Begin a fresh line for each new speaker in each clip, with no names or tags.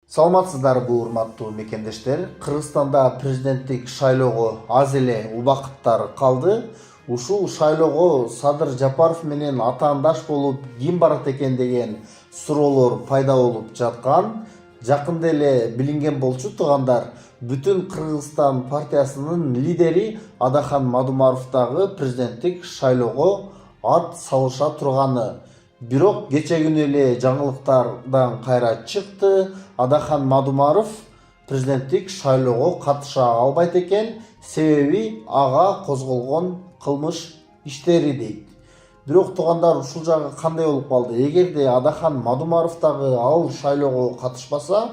Саламатсыздарбы урматтуу мекендештер. Кыргызстанда президенттик шайлоого аз эле убакыттар калды. Ушул шайлоого Садыр Жапаров менен атаандаш болуп ким барат экен деген суроолор пайда болуп жаткан. Жакында эле билинген болчу туугандар, Бүтүн Кыргызстан партиясынын лидери Адахан Мадумаров дагы президенттик шайлоого ат салыша турганы. Бирок кече күнү эле жаңылыктардан кайра чыкты. Адахан Мадумаров президенттик шайлоого катыша албайт экен, себеби ага козголгон кылмыш иштери дейт. Бирок туугандар, ушул жагы кандай болуп калды? Эгерде Адахан Мадумаров дагы ал шайлоого катышпаса,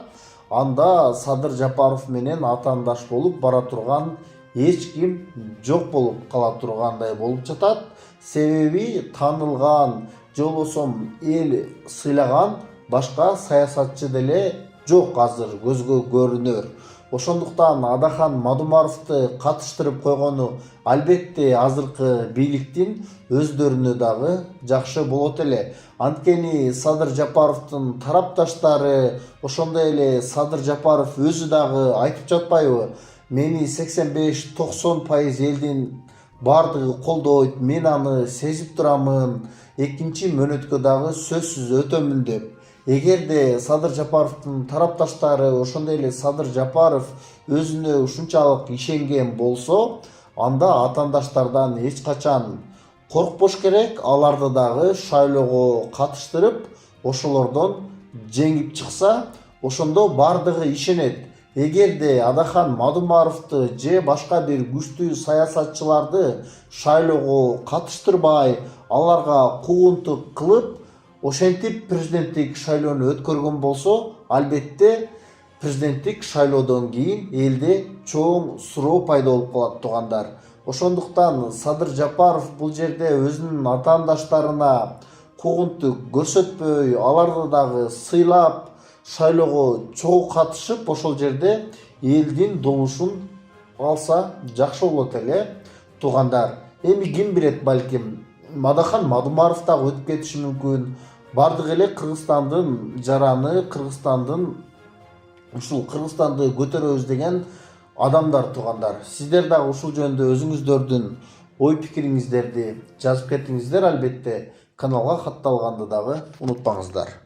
анда Садыр Жапаров менен атаандаш болуп бара турган эч ким жок болуп кала тургандай болуп жатат. Себеби таанылган же болбосо эл сыйлаган башка саясатчы деле жок азыр көзгө көрүнөр. Ошондуктан Адахан Мадумаровду катыштырып койгону албетте азыркы бийликтин өздөрүнө дагы жакшы болот эле. Анткени Садыр Жапаровдун тарапташтары, ошондой эле Садыр Жапаров өзү дагы айтып жатпайбы? Мени 85-90% элдин бардыгы колдойт, мен аны сезип турамын, экинчи мөөнөткө дагы сөзсүз өтөмүн деп. Эгерде Садыр Жапаровдун тарапташтары, ошондой эле Садыр Жапаров өзүнө ушунчалык ишенген болсо, анда атаандаштардан эч качан коркпош керек. Аларды дагы шайлоого катыштырып, ошолордон жеңип чыкса, ошондо бардыгы ишенет. Эгерде Адахан Мадумаровду же башка бир күчтүү саясатчыларды шайлоого катыштырбай, аларга куугунтук кылып, ошентип президенттик шайлоону өткөргөн болсо, албетте президенттик шайлоодон кийин элде чоң суроо пайда болуп калат туугандар. Ошондуктан Садыр Жапаров бул жерде өзүнүн атаандаштарына куугунтук көрсөтпөй, аларды дагы сыйлап, шайлоого чогуу катышып, ошол жерде элдин добушун алса жакшы болот эле туугандар. Эми ким билет, балким Адахан Мадумаров дагы өтүп кетиши мүмкүн. Бардык эле Кыргызстандын жараны, Кыргызстанды көтөрөбүз деген адамдар туугандар. Сиздер дагы ушул жөнүндө өзүңүздөрдүн ой пикириңиздерди жазып кетиңиздер. Албетте каналга катталганды дагы унутпаңыздар.